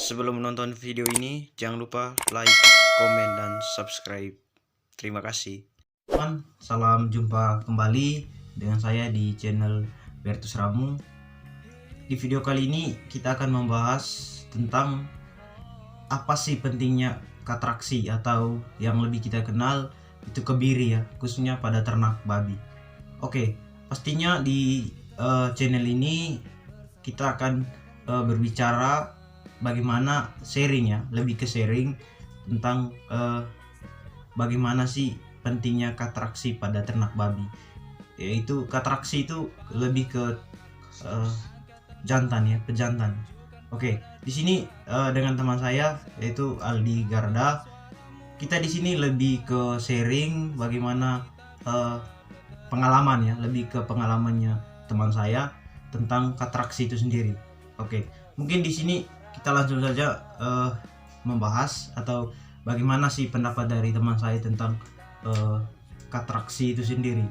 Sebelum menonton video ini, jangan lupa like, komen, dan subscribe. Terima kasih. Salam jumpa kembali dengan saya di channel Bertus Ramu. Di video kali ini kita akan membahas tentang apa sih pentingnya katraksi atau yang lebih kita kenal itu kebiri ya, khususnya pada ternak babi. Oke, pastinya di channel ini kita akan berbicara bagaimana sharing ya, lebih ke sharing tentang bagaimana sih pentingnya katraksi pada ternak babi. Yaitu katraksi itu lebih ke jantan ya, pejantan. Oke, di sini dengan teman saya yaitu Aldi Garda. Kita di sini lebih ke sharing bagaimana pengalaman ya, lebih ke pengalamannya teman saya tentang katraksi itu sendiri. Oke, mungkin di sini kita langsung saja membahas atau bagaimana sih pendapat dari teman saya tentang katraksi itu sendiri.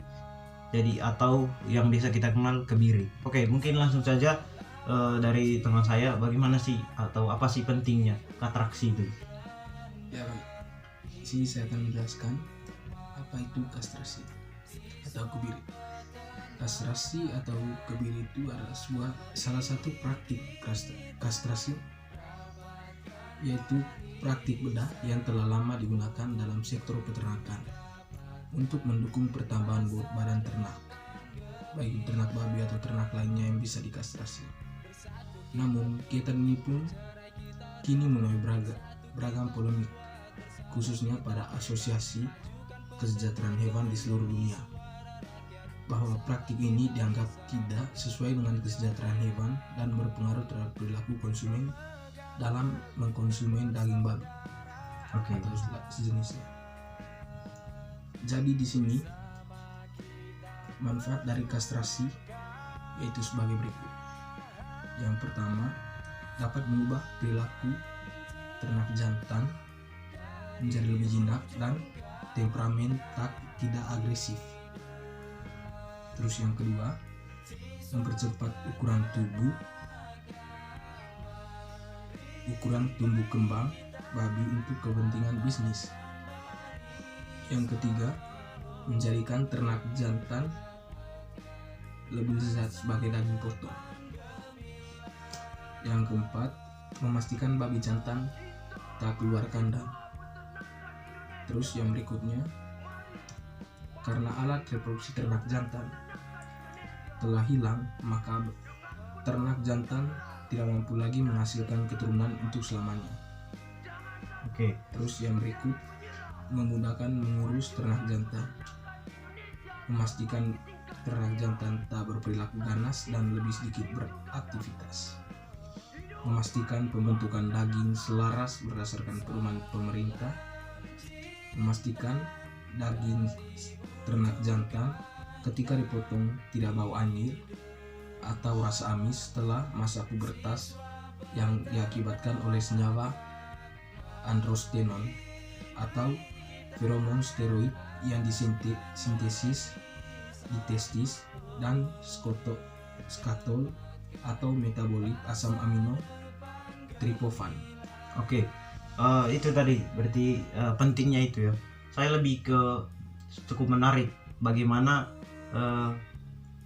Jadi atau yang biasa kita kenal kebiri. Oke, mungkin langsung saja dari teman saya, bagaimana sih atau apa sih pentingnya katraksi itu? Ya baik, di sini saya akan menjelaskan apa itu kastrasi atau kebiri. Kastrasi atau kebiri itu adalah salah satu praktik kastrasi, yaitu praktik bedah yang telah lama digunakan dalam sektor peternakan untuk mendukung pertambahan bobot badan ternak, baik ternak babi atau ternak lainnya yang bisa dikastrasi. Namun kegiatan ini pun kini mulai beragam polemik, khususnya pada asosiasi kesejahteraan hewan di seluruh dunia, bahwa praktik ini dianggap tidak sesuai dengan kesejahteraan hewan dan berpengaruh terhadap perilaku konsumen dalam mengkonsumsi daging babi atau sejenisnya. Jadi di sini manfaat dari kastrasi yaitu sebagai berikut. Yang pertama, dapat mengubah perilaku ternak jantan menjadi lebih jinak dan temperamen tidak agresif. Terus yang kedua, mempercepat ukuran tumbuh kembang babi untuk kepentingan bisnis. Yang ketiga, menjadikan ternak jantan lebih lezat sebagai daging potong. Yang keempat, memastikan babi jantan tak keluar kandang. Terus yang berikutnya, karena alat reproduksi ternak jantan telah hilang, maka ternak jantan tidak mampu lagi menghasilkan keturunan untuk selamanya. Oke. Terus yang berikut, memudahkan mengurus ternak jantan, memastikan ternak jantan tak berperilaku ganas dan lebih sedikit beraktivitas, memastikan pembentukan daging selaras berdasarkan pedoman pemerintah, memastikan daging ternak jantan ketika dipotong tidak bau anyir atau rasa amis setelah masa pubertas yang diakibatkan oleh senyawa androstenon atau feromon steroid yang disintesis di testis, dan skatol atau metabolit asam amino triptofan. Oke, itu tadi berarti pentingnya itu ya. Saya lebih ke cukup menarik bagaimana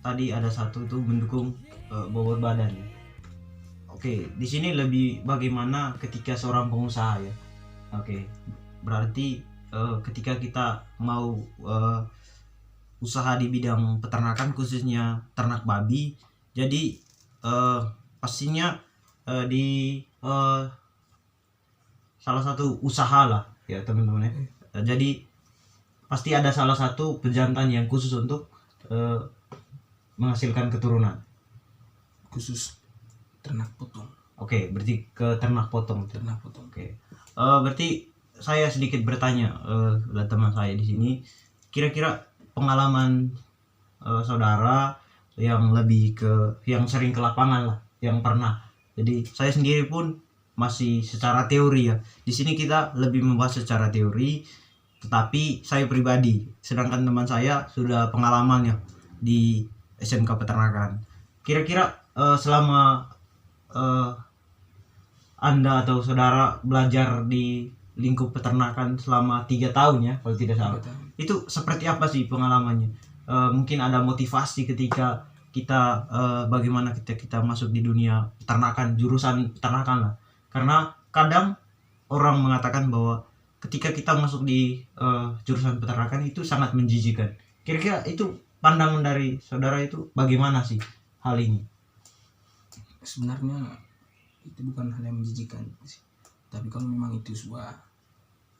tadi ada satu itu mendukung bobot badan ya. Oke, di sini lebih bagaimana ketika seorang pengusaha ya. Oke, berarti ketika kita mau usaha di bidang peternakan khususnya ternak babi, jadi pastinya di salah satu usaha lah ya teman-teman ya. Jadi pasti ada salah satu pejantan yang khusus untuk menghasilkan keturunan Khusus ternak potong. Oke, berarti ke ternak potong. Oke. Berarti saya sedikit bertanya ke teman saya di sini, kira-kira pengalaman saudara yang lebih ke yang sering ke lapangan lah, yang pernah. Jadi saya sendiri pun masih secara teori ya. Di sini kita lebih membahas secara teori, tetapi saya pribadi, sedangkan teman saya sudah pengalaman ya di SMK peternakan. Kira-kira selama Anda atau saudara belajar di lingkup peternakan selama 3 tahun ya kalau tidak salah. Betul. Itu seperti apa sih pengalamannya? Mungkin ada motivasi ketika kita bagaimana kita masuk di dunia peternakan, jurusan peternakan lah. Karena kadang orang mengatakan bahwa ketika kita masuk di jurusan peternakan itu sangat menjijikan. Kira-kira itu pandangan dari saudara itu bagaimana sih hal ini? Sebenarnya itu bukan hal yang menjijikan sih. Tapi kalau memang itu sebuah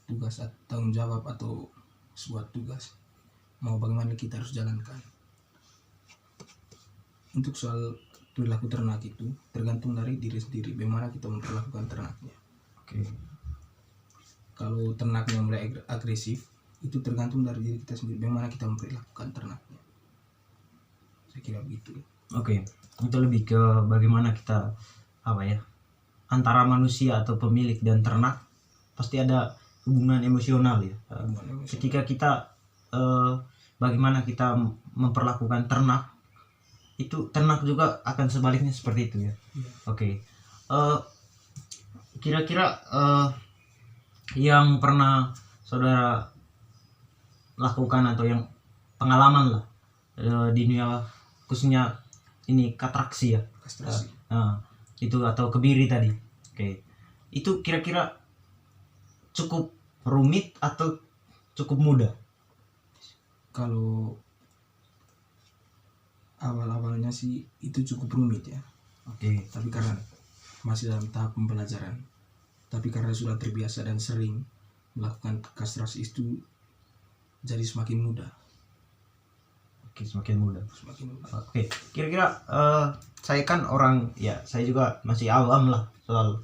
tugas atau tanggung jawab atau sebuah tugas, mau bagaimana kita harus jalankan. Untuk soal perilaku ternak itu tergantung dari diri sendiri, bagaimana kita memperlakukan ternaknya. Oke. Kalau ternaknya mulai agresif, itu tergantung dari diri kita sendiri, bagaimana kita memperlakukan ternaknya. Saya kira begitu. Oke, itu lebih ke bagaimana kita antara manusia atau pemilik dan ternak pasti ada hubungan emosional ya. Ketika kita bagaimana kita memperlakukan ternak, itu ternak juga akan sebaliknya seperti itu ya. Oke. Kira-kira yang pernah saudara lakukan atau yang pengalaman lah di dunia khususnya ini kastraksi ya. Kastrasi. Itu atau kebiri tadi. Oke. Itu kira-kira cukup rumit atau cukup mudah? Kalau awal-awalnya sih itu cukup rumit ya. Oke. Tapi karena masih dalam tahap pembelajaran, tapi karena sudah terbiasa dan sering melakukan kastrasi itu jadi semakin mudah. Oke, semakin mudah. Semakin mudah. Oke, kira-kira saya kan orang ya, saya juga masih awam lah soal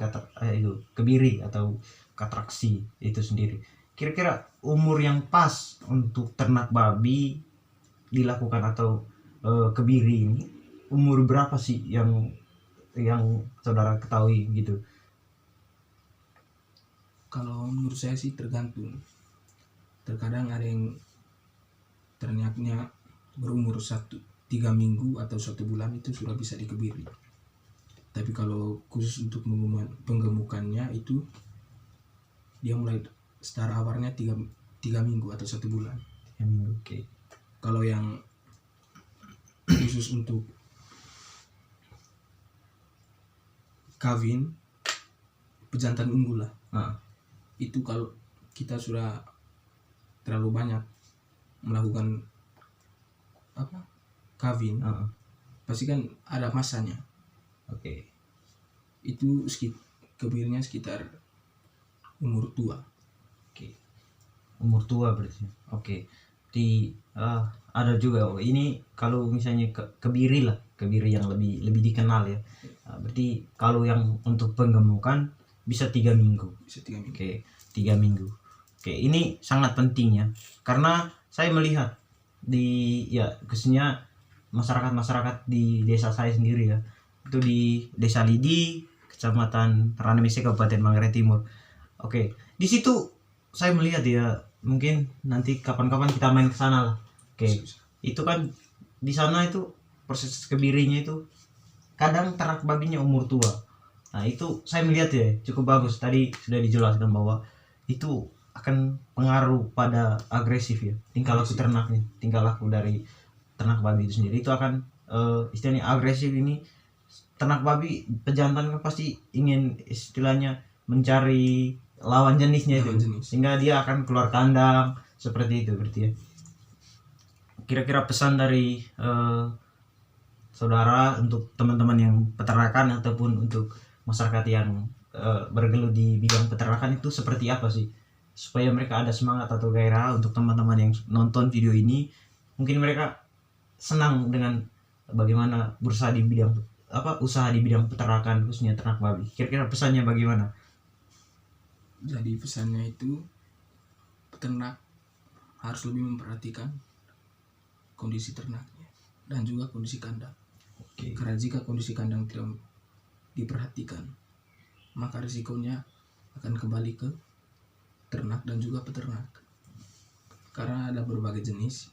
itu kebiri atau katraksi itu sendiri. Kira-kira umur yang pas untuk ternak babi dilakukan atau kebiri ini umur berapa sih yang saudara ketahui gitu? Kalau menurut saya sih tergantung. Terkadang ada yang ternaknya berumur 3 minggu atau 1 bulan itu sudah bisa dikebiri. Tapi kalau khusus untuk penggemukannya itu dia mulai start awalnya 3 minggu atau 1 bulan. 3 minggu. Oke. Kalau yang khusus untuk kawin pejantan unggul lah. Itu kalau kita sudah terlalu banyak melakukan kawin, pasti kan ada masanya. Oke. Itu kebirinya sekitar umur tua. Oke. Umur tua berarti. Oke. Ada juga ini kalau misalnya kebiri lah, kebiri yang lebih dikenal ya. Berarti kalau yang untuk penggemukan bisa 3 minggu. Bisa 3 minggu. Oke, 3 minggu. Oke, ini sangat penting ya. Karena saya melihat di khususnya masyarakat di desa saya sendiri ya. Itu di Desa Lidi, Kecamatan Ranamese, Kabupaten Manggarai Timur. Oke, di situ saya melihat ya, mungkin nanti kapan-kapan kita main ke sana lah. Oke. Itu kan di sana itu proses kebirinya itu kadang ternak babinya umur tua. Nah, itu saya melihat ya cukup bagus. Tadi sudah dijelaskan bahwa itu akan pengaruh pada agresif ya, tingkah laku ternaknya, tingkah laku dari ternak babi itu sendiri itu akan istilahnya agresif. Ini ternak babi pejantan kan pasti ingin istilahnya mencari lawan jenisnya itu, sehingga dia akan keluar kandang seperti itu berarti ya. Kira-kira pesan dari saudara untuk teman-teman yang peternakan ataupun untuk masyarakat yang bergelut di bidang peternakan itu seperti apa sih, supaya mereka ada semangat atau gairah untuk teman-teman yang nonton video ini, mungkin mereka senang dengan bagaimana berusaha di bidang usaha di bidang peternakan khususnya ternak babi. Kira-kira pesannya bagaimana? Jadi pesannya itu peternak harus lebih memperhatikan kondisi ternaknya dan juga kondisi kandang. Oke. Karena jika kondisi kandang tidak diperhatikan, maka risikonya akan kembali ke ternak dan juga peternak. Karena ada berbagai jenis